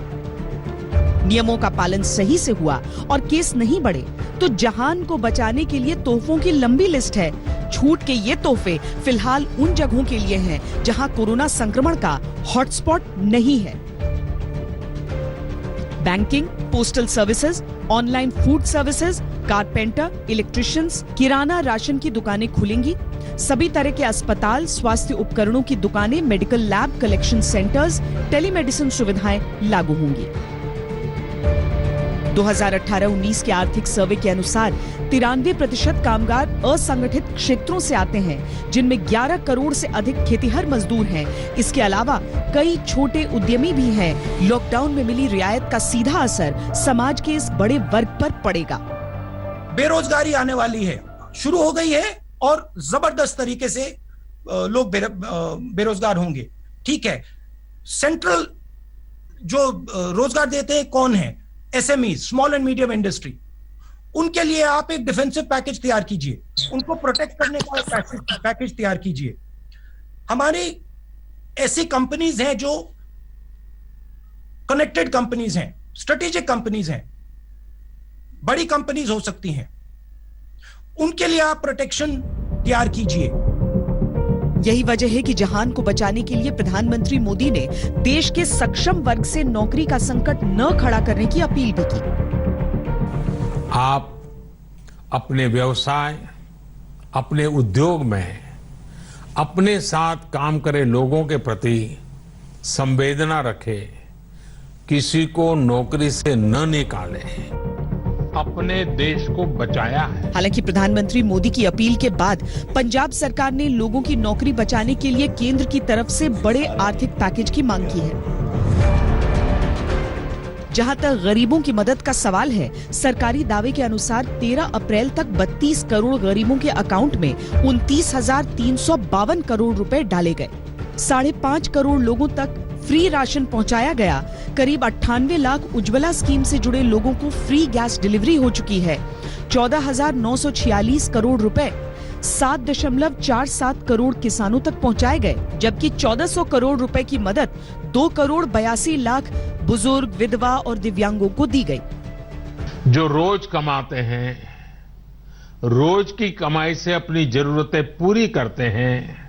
Speaker 8: नियमों का पालन सही से हुआ और केस नहीं बढ़े तो जहान को बचाने के लिए तोहफों की लंबी लिस्ट है। छूट के ये तोहफे फिलहाल उन जगहों के लिए हैं जहां कोरोना संक्रमण का हॉटस्पॉट नहीं है। Banking, postal services, online food services, carpenter, electricians, किराना, राशन की दुकानें खुलेंगी। सभी तरह के अस्पताल, स्वास्थ्य उपकरणों की दुकानें, medical lab, collection centres, telemedicine सुविधाएं लागू होंगी। 2018-19 के आर्थिक सर्वे के अनुसार 93% कामगार असंगठित क्षेत्रों से आते हैं, जिनमें 11 करोड़ से अधिक खेतीहर मजदूर हैं। इसके अलावा कई छोटे उद्यमी भी हैं। लॉकडाउन में मिली रियायत का सीधा असर समाज के इस बड़े वर्ग पर पड़ेगा।
Speaker 22: बेरोजगारी आने वाली है, शुरू हो गई है और जबरदस्त तरीके से लोग बेरोजगार होंगे। ठीक है, सेंट्रल जो रोजगार देते हैं कौन है? SME, small and medium industry. उनके लिए आप एक डिफेंसिव पैकेज तैयार कीजिए, उनको प्रोटेक्ट करने का पैकेज तैयार कीजिए। हमारी ऐसी कंपनीज हैं जो कनेक्टेड कंपनीज हैं, स्ट्रेटेजिक कंपनीज हैं, बड़ी कंपनीज हो सकती हैं, उनके लिए आप प्रोटेक्शन तैयार कीजिए।
Speaker 8: यही वजह है कि जहान को बचाने के लिए प्रधानमंत्री मोदी ने देश के सक्षम वर्ग से नौकरी का संकट न खड़ा करने की अपील भी की।
Speaker 1: आप अपने व्यवसाय, अपने उद्योग में अपने साथ काम करे लोगों के प्रति संवेदना रखें, किसी को नौकरी से न निकालें, अपने देश को बचाया है।
Speaker 8: हालांकि प्रधानमंत्री मोदी की अपील के बाद पंजाब सरकार ने लोगों की नौकरी बचाने के लिए केंद्र की तरफ से बड़े आर्थिक पैकेज की मांग की है। जहां तक गरीबों की मदद का सवाल है, सरकारी दावे के अनुसार 13 अप्रैल तक 32 करोड़ गरीबों के अकाउंट में 29,352 करोड़ रुपए डाले गए। 5.5 करोड़ लोगों तक फ्री राशन पहुंचाया गया। करीब 98 लाख उज्ज्वला स्कीम से जुड़े लोगों को फ्री गैस डिलीवरी हो चुकी है। 14,946 करोड़ रुपए 7.47 करोड़ किसानों तक पहुंचाए गए, जबकि 1,400 करोड़ रुपए की मदद 2 करोड़ 82 लाख बुजुर्ग, विधवा और दिव्यांगों को दी गई।
Speaker 1: जो रोज कमाते हैं, रोज की कमाई से अपनी जरूरतें पूरी करते हैं,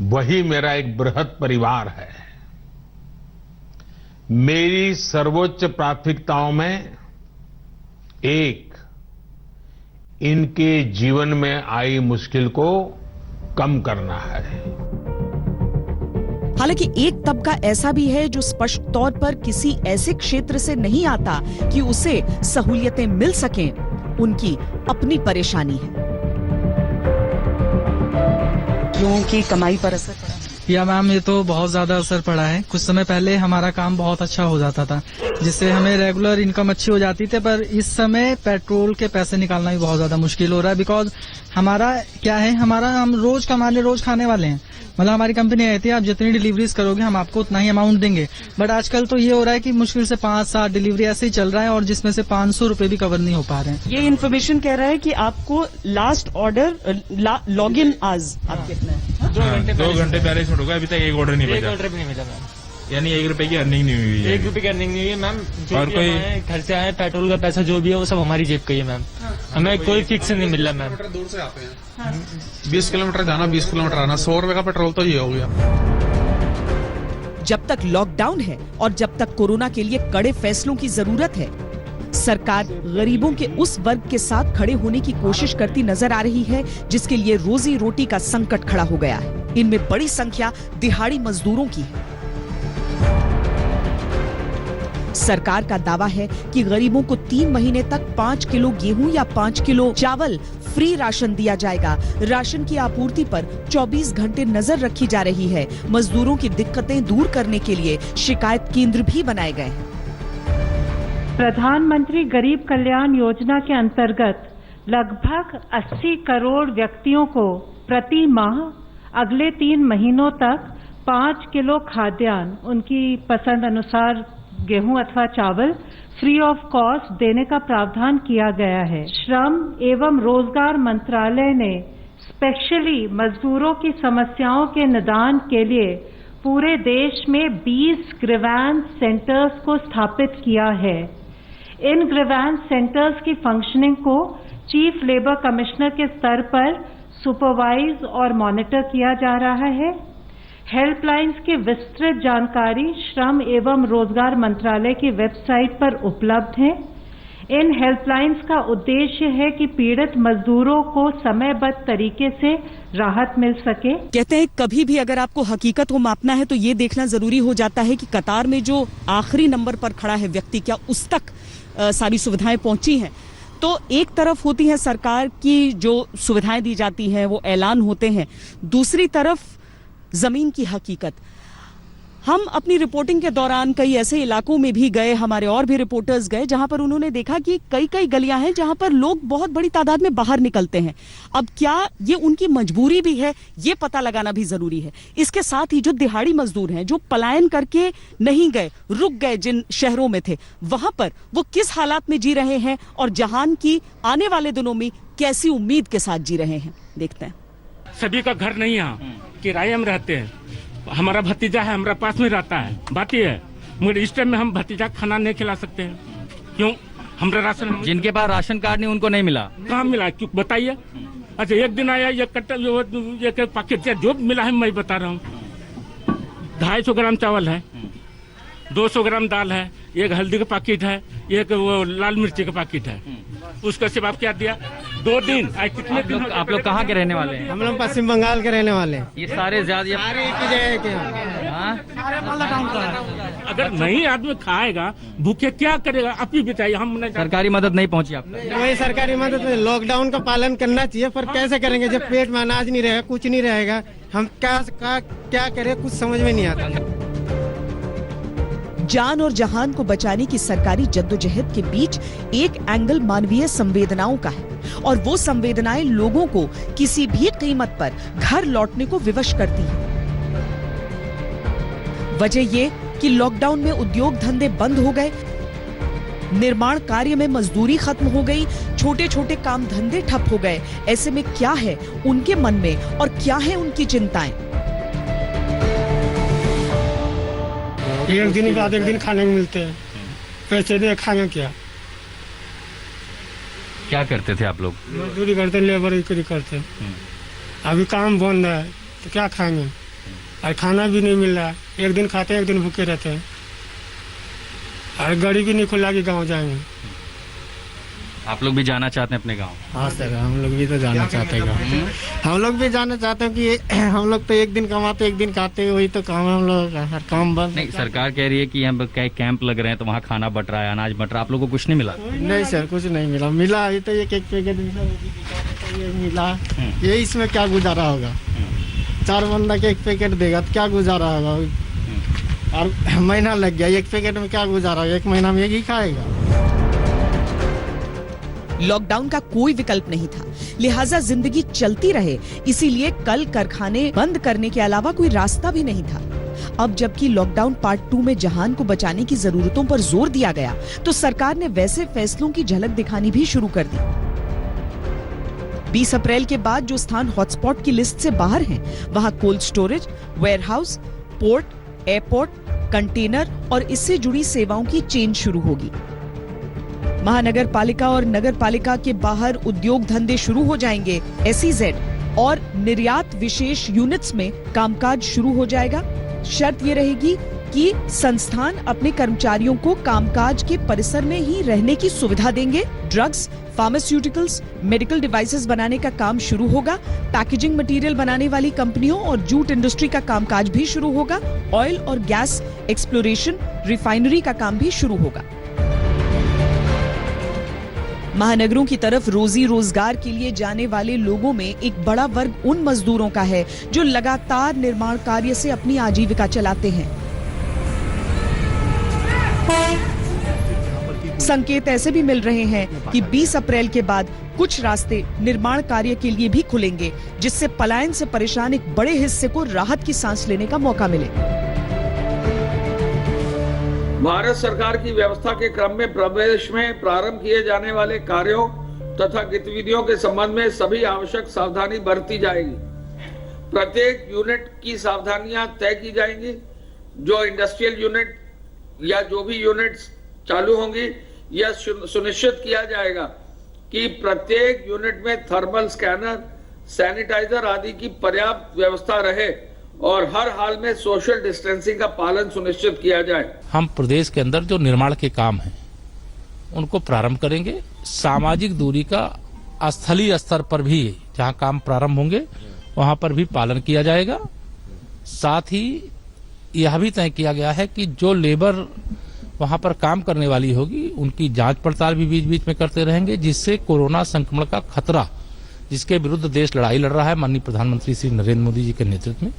Speaker 1: वही मेरा एक बृहद परिवार है। मेरी सर्वोच्च प्राथमिकताओं में एक, इनके जीवन में आई मुश्किल को कम करना है।
Speaker 8: हालांकि एक तबका ऐसा भी है जो स्पष्ट तौर पर किसी ऐसे क्षेत्र से नहीं आता कि उसे सहूलियतें मिल सकें, उनकी अपनी परेशानी है। लोगों की कमाई पर असर पड़ा?
Speaker 4: या मैम, ये तो बहुत ज्यादा असर पड़ा है। कुछ समय पहले हमारा काम बहुत अच्छा हो जाता था, जिससे हमें रेगुलर इनकम अच्छी हो जाती थी, पर इस समय पेट्रोल के पैसे निकालना भी बहुत ज्यादा मुश्किल हो रहा है। बिकॉज हमारा क्या है, हम रोज कमाने रोज खाने वाले हैं। मतलब हमारी कंपनी आई थी, आप जितनी डिलीवरीज करोगे हम आपको उतना ही अमाउंट देंगे, बट आजकल तो ये हो रहा है कि मुश्किल से 5-7 डिलीवरी ऐसे ही चल रहा है, और जिसमें से 500 रुपए भी कवर नहीं हो पा रहे हैं।
Speaker 8: ये इन्फॉर्मेशन कह रहा है कि आपको लास्ट ऑर्डर लॉग इन आज आप कितना है?
Speaker 5: 2 घंटे पहले से होगा, अभी तक एक ऑर्डर नहीं मिला मैम। यानी 1 रुपए की अर्निंग नहीं हुई है।
Speaker 23: 1 रुपए की अर्निंग नहीं हुई है मैम। जो भी हमारे खर्चे आए, पेट्रोल का पैसा जो भी है वो सब हमारी जेब का ही है मैम। हमें कोई फिक्स नहीं मिल रहा मैम।
Speaker 24: दूर से आते हैं, 20 किलोमीटर जाना, 20 किलोमीटर आना, 100 रुपए का पेट्रोल तो ये हो गया।
Speaker 8: जब तक लॉकडाउन है और जब तक कोरोना के लिए कड़े फैसलों की जरूरत है, सरकार गरीबों के उस वर्ग के साथ खड़े होने की कोशिश करती नजर आ रही है जिसके लिए रोजी रोटी का संकट खड़ा हो गया है। इनमें बड़ी संख्या दिहाड़ी मजदूरों की है। सरकार का दावा है कि गरीबों को 3 महीने तक 5 किलो गेहूं या 5 किलो चावल फ्री राशन दिया जाएगा। राशन की आपूर्ति पर 24 घंटे नजर रखी जा रही है। मजदूरों की दिक्कतें दूर करने के लिए शिकायत केंद्र भी बनाए गए हैं।
Speaker 25: प्रधानमंत्री गरीब कल्याण योजना के अंतर्गत लगभग 80 करोड़ व्यक्तियों को प्रति माह अगले 3 महीनों तक 5 किलो खाद्यान्न, उनकी पसंद अनुसार गेहूं अथवा चावल, फ्री ऑफ कॉस्ट देने का प्रावधान किया गया है। श्रम एवं रोजगार मंत्रालय ने स्पेशली मजदूरों की समस्याओं के निदान के लिए पूरे देश में 20 ग्रीवेंस सेंटर्स को स्थापित किया है। इन ग्रीवेंस सेंटर्स की फंक्शनिंग को चीफ लेबर कमिश्नर के स्तर पर सुपरवाइज और मॉनिटर किया जा रहा है। हेल्पलाइंस की विस्तृत जानकारी श्रम एवं रोजगार मंत्रालय की वेबसाइट पर उपलब्ध है। इन हेल्पलाइंस का उद्देश्य है कि पीड़ित मजदूरों को समयबद्ध तरीके से राहत मिल सके।
Speaker 8: कहते हैं कभी भी अगर आपको हकीकत को मापना है तो ये देखना जरूरी हो जाता है कि कतार में जो आखिरी नंबर पर खड़ा है व्यक्ति, क्या उस तक सारी सुविधाएं पहुंची हैं। तो एक तरफ होती है सरकार की जो सुविधाएं दी जाती हैं, वो ऐलान होते हैं, दूसरी तरफ जमीन की हकीकत। हम अपनी रिपोर्टिंग के दौरान कई ऐसे इलाकों में भी गए, हमारे और भी रिपोर्टर्स गए, जहां पर उन्होंने देखा कि कई कई गलियां हैं जहां पर लोग बहुत बड़ी तादाद में बाहर निकलते हैं। अब क्या ये उनकी मजबूरी भी है, ये पता लगाना भी जरूरी है। इसके साथ ही जो दिहाड़ी मजदूर हैं, जो पलायन करके नहीं गए, रुक गए जिन शहरों में थे, वहां पर वो किस हालात में जी रहे हैं और जहान की आने वाले दिनों में कैसी उम्मीद के साथ जी रहे हैं, देखते हैं।
Speaker 3: सभी का घर नहीं, यहाँ किराए में रहते हैं। हमारा भतीजा है, हमारा पास में रहता है, बात ये है, मगर इस टाइम में हम भतीजा खाना नहीं खिला सकते हैं। क्यों? हमारा राशन,
Speaker 6: जिनके पास राशन कार्ड नहीं उनको नहीं मिला,
Speaker 3: कहाँ मिला? क्यों बताइए। अच्छा, एक दिन आया एक कट्टा एक पैकेट जो मिला है मैं बता रहा हूँ, 250 ग्राम चावल है, 200 ग्राम दाल है, एक हल्दी का पैकेट है, एक वो लाल मिर्ची का पैकेट है। उसका सिर्फ आप क्या दिया? 2 दिन। कितने दिन?
Speaker 6: आप लोग कहाँ के रहने वाले हैं?
Speaker 7: हम लोग पश्चिम बंगाल के रहने वाले हैं।
Speaker 6: ये सारे ज्यादा
Speaker 3: अगर नहीं आदमी खाएगा, भूखे क्या करेगा? आप ही बताइए। हम
Speaker 6: सरकारी मदद नहीं पहुंची आप?
Speaker 7: वही सरकारी मदद, लॉकडाउन का पालन करना चाहिए, पर कैसे करेंगे जब पेट में अनाज नहीं रहेगा, कुछ नहीं रहेगा। हम क्या करें, कुछ समझ में नहीं आता।
Speaker 8: जान और जहान को बचाने की सरकारी जद्दोजहद के बीच एक एंगल मानवीय संवेदनाओं का है, और वो संवेदनाएं लोगों को किसी भी कीमत पर घर लौटने को विवश करती है। वजह ये कि लॉकडाउन में उद्योग धंधे बंद हो गए, निर्माण कार्य में मजदूरी खत्म हो गई, छोटे छोटे काम धंधे ठप हो गए। ऐसे में क्या है उनके मन में और क्या है उनकी चिंताएं?
Speaker 7: एक दिन बाद एक दिन खाने को मिलते हैं, पैसे दे खाएंगे क्या?
Speaker 6: क्या करते थे आप लोग?
Speaker 7: मजदूरी करते, लेबर करते। अभी काम बंद है तो क्या खाएंगे, और खाना भी नहीं मिल रहा। एक दिन खाते हैं, एक दिन भूखे रहते हैं, और गाड़ी भी नहीं खुला कि गाँव जाएंगे।
Speaker 6: आप लोग भी जाना चाहते हैं अपने गांव?
Speaker 7: हाँ सर, हम लोग भी तो जाना चाहते हैं गाँव। हम लोग भी जाना चाहते हैं कि हम लोग तो एक दिन कमाते एक दिन खाते, वही तो काम है हम लोग का। हर काम बंद।
Speaker 6: नहीं, सरकार कह रही है कि यहाँ कई कैंप लग रहे हैं तो वहाँ खाना बट रहा है, अनाज बट रहा है। आप लोगों को कुछ नहीं मिला?
Speaker 7: नहीं सर, कुछ नहीं मिला। मिला अभी तो एक पैकेट मिला, ये इसमें क्या गुजारा होगा? 4 बंदा के एक पैकेट देगा तो क्या गुजारा होगा? और महीना लग गया, एक पैकेट में क्या गुजारा होगा? 1 महीना में एक ही खाएगा।
Speaker 8: लॉकडाउन का कोई विकल्प नहीं था, लिहाजा जिंदगी चलती रहे, इसीलिए कल कारखाने बंद करने के अलावा कोई रास्ता भी नहीं था। अब जबकि लॉकडाउन पार्ट 2 में जहान को बचाने की जरूरतों पर जोर दिया गया, तो सरकार ने वैसे फैसलों की झलक दिखानी भी शुरू कर दी। 20 अप्रैल के बाद जो स्थान हॉटस्पॉट की लिस्ट से बाहर हैं, वहां cold storage, warehouse, port, airport, container और इससे जुड़ी सेवाओं की चेन शुरू होगी। महानगर पालिका और नगर पालिका के बाहर उद्योग धंधे शुरू हो जाएंगे। SEZ और निर्यात विशेष यूनिट्स में कामकाज शुरू हो जाएगा। शर्त ये रहेगी कि संस्थान अपने कर्मचारियों को कामकाज के परिसर में ही रहने की सुविधा देंगे। ड्रग्स, फार्मास्यूटिकल्स, मेडिकल डिवाइसेस बनाने का काम शुरू होगा। पैकेजिंग मटेरियल बनाने वाली कंपनियों और जूट इंडस्ट्री का कामकाज भी शुरू होगा। ऑयल और गैस एक्सप्लोरेशन, रिफाइनरी का काम भी शुरू होगा। महानगरों की तरफ रोजी रोजगार के लिए जाने वाले लोगों में एक बड़ा वर्ग उन मजदूरों का है जो लगातार निर्माण कार्य से अपनी आजीविका चलाते हैं। संकेत ऐसे भी मिल रहे हैं कि 20 अप्रैल के बाद कुछ रास्ते निर्माण कार्य के लिए भी खुलेंगे, जिससे पलायन से परेशान एक बड़े हिस्से को राहत की सांस लेने का मौका मिले।
Speaker 9: भारत सरकार की व्यवस्था के क्रम में प्रदेश में प्रारंभ किए जाने वाले कार्यों तथा गतिविधियों के संबंध में सभी आवश्यक सावधानी बरती जाएगी। प्रत्येक यूनिट की सावधानियां तय की जाएंगी। जो इंडस्ट्रियल यूनिट या जो भी यूनिट्स चालू होंगी, यह सुनिश्चित किया जाएगा कि प्रत्येक यूनिट में थर्मल स्कैनर, सैनिटाइजर आदि की पर्याप्त व्यवस्था रहे और हर हाल में सोशल डिस्टेंसिंग का पालन सुनिश्चित किया जाए।
Speaker 5: हम प्रदेश के अंदर जो निर्माण के काम हैं उनको प्रारंभ करेंगे। सामाजिक दूरी का स्थलीय स्तर पर भी जहां काम प्रारंभ होंगे वहां पर भी पालन किया जाएगा। साथ ही यह भी तय किया गया है कि जो लेबर वहां पर काम करने वाली होगी उनकी जांच पड़ताल भी बीच बीच में करते रहेंगे, जिससे कोरोना संक्रमण का खतरा जिसके विरुद्ध देश लड़ाई लड़ रहा है माननीय प्रधानमंत्री श्री नरेंद्र मोदी जी के नेतृत्व में,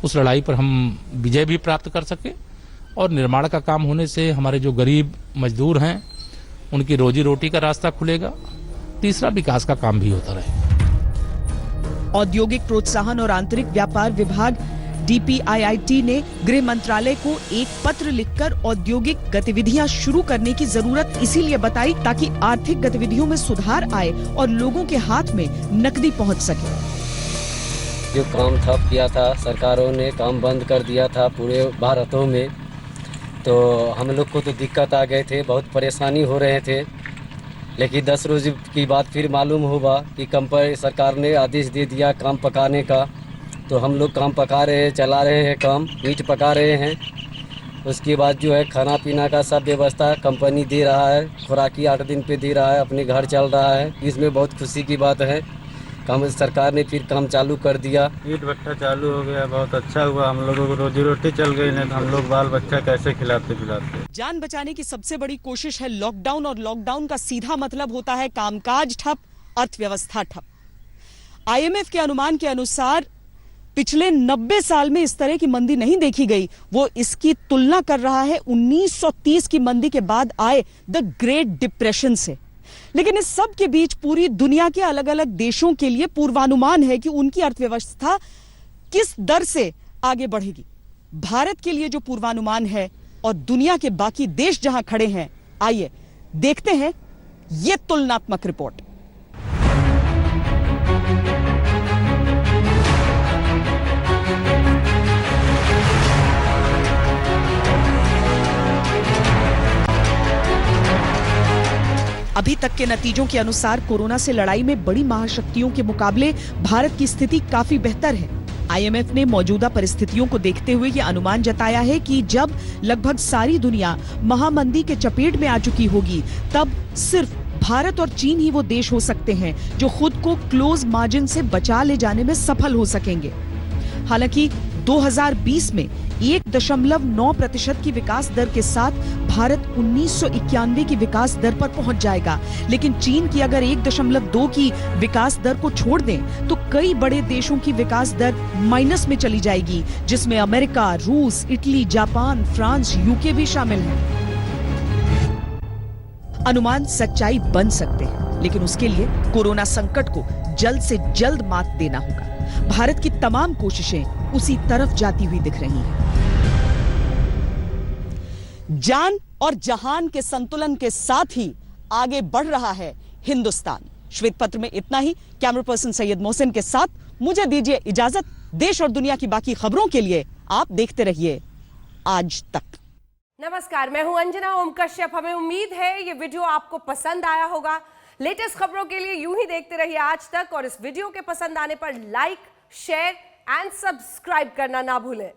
Speaker 5: उस लड़ाई पर हम विजय भी प्राप्त कर सके और निर्माण का काम होने से हमारे जो गरीब मजदूर हैं उनकी रोजी रोटी का रास्ता खुलेगा। तीसरा, विकास का काम भी होता रहे।
Speaker 8: औद्योगिक प्रोत्साहन और आंतरिक व्यापार विभाग DPIIT ने गृह मंत्रालय को एक पत्र लिखकर औद्योगिक गतिविधियां शुरू करने की जरूरत इसीलिए बताई ताकि आर्थिक गतिविधियों में सुधार आए और लोगों के हाथ में नकदी पहुंच सके।
Speaker 2: जो काम ठप किया था, सरकारों ने काम बंद कर दिया था पूरे भारतों में, तो हम लोग को तो दिक्कत आ गए थे, बहुत परेशानी हो रहे थे। लेकिन 10 रोज की बात फिर मालूम हुआ कि सरकार ने आदेश दे दिया काम पकाने का, तो हम लोग काम पका रहे हैं, चला रहे हैं काम, मीट पका रहे हैं। उसके बाद जो है खाना पीना का सब व्यवस्था कंपनी दे रहा है, खुराकी 8 दिन पे दे रहा है, अपने घर चल रहा है। इसमें बहुत खुशी की बात है। काम सरकार ने फिर काम चालू कर दिया,
Speaker 21: ईट भट्टा चालू हो गया, बहुत अच्छा हुआ। हम लोगों को रोजी रोटी चल गई, नहीं तो हम लोग बाल बच्चा कैसे खिलाते पिलाते।
Speaker 8: जान बचाने की सबसे बड़ी कोशिश है लॉकडाउन, और लॉकडाउन का सीधा मतलब होता है कामकाज ठप, अर्थव्यवस्था ठप। IMF के अनुमान के अनुसार पिछले 90 साल में इस तरह की मंदी नहीं देखी गई। वो इसकी तुलना कर रहा है 1930 की मंदी के बाद आए द ग्रेट डिप्रेशन से। लेकिन इस सब के बीच पूरी दुनिया के अलग अलग देशों के लिए पूर्वानुमान है कि उनकी अर्थव्यवस्था किस दर से आगे बढ़ेगी। भारत के लिए जो पूर्वानुमान है और दुनिया के बाकी देश जहां खड़े हैं, आइए देखते हैं ये तुलनात्मक रिपोर्ट। अभी तक के नतीजों के अनुसार कोरोना से लड़ाई में बड़ी महाशक्तियों के मुकाबले भारत की स्थिति काफी बेहतर है। IMF ने मौजूदा परिस्थितियों को देखते हुए ये अनुमान जताया है कि जब लगभग सारी दुनिया महामंदी के चपेट में आ चुकी होगी, तब सिर्फ भारत और चीन ही वो देश हो सकते हैं जो खुद को क्लोज मार्जिन से बचा ले जाने में सफल हो सकेंगे। हालांकि 2020 में 1.9% की विकास दर के साथ भारत 1991 की विकास दर पर पहुंच जाएगा। लेकिन चीन की अगर 1.2 की विकास दर को छोड़ दें तो कई बड़े देशों की विकास दर माइनस में चली जाएगी, जिसमें अमेरिका, रूस, इटली, जापान, फ्रांस, UK भी शामिल हैं। अनुमान सच्चाई बन सकते हैं, लेकिन उसके लिए कोरोना संकट को जल्द से जल्द मात देना होगा। भारत की तमाम कोशिशें उसी तरफ जाती हुई दिख रही हैं। जान और जहान के संतुलन के साथ ही आगे बढ़ रहा है हिंदुस्तान। श्वेत पत्र में इतना ही। कैमरा पर्सन सैयद मोहसिन के साथ मुझे दीजिए इजाजत। देश और दुनिया की बाकी खबरों के लिए आप देखते रहिए आज तक।
Speaker 10: नमस्कार, मैं हूं अंजना ओम कश्यप। हमें उम्मीद है ये वीडियो आपको पसंद आया होगा। लेटेस्ट खबरों के लिए यूं ही देखते रहिए आज तक, और इस वीडियो के पसंद आने पर लाइक, शेयर एंड सब्सक्राइब करना ना भूलें।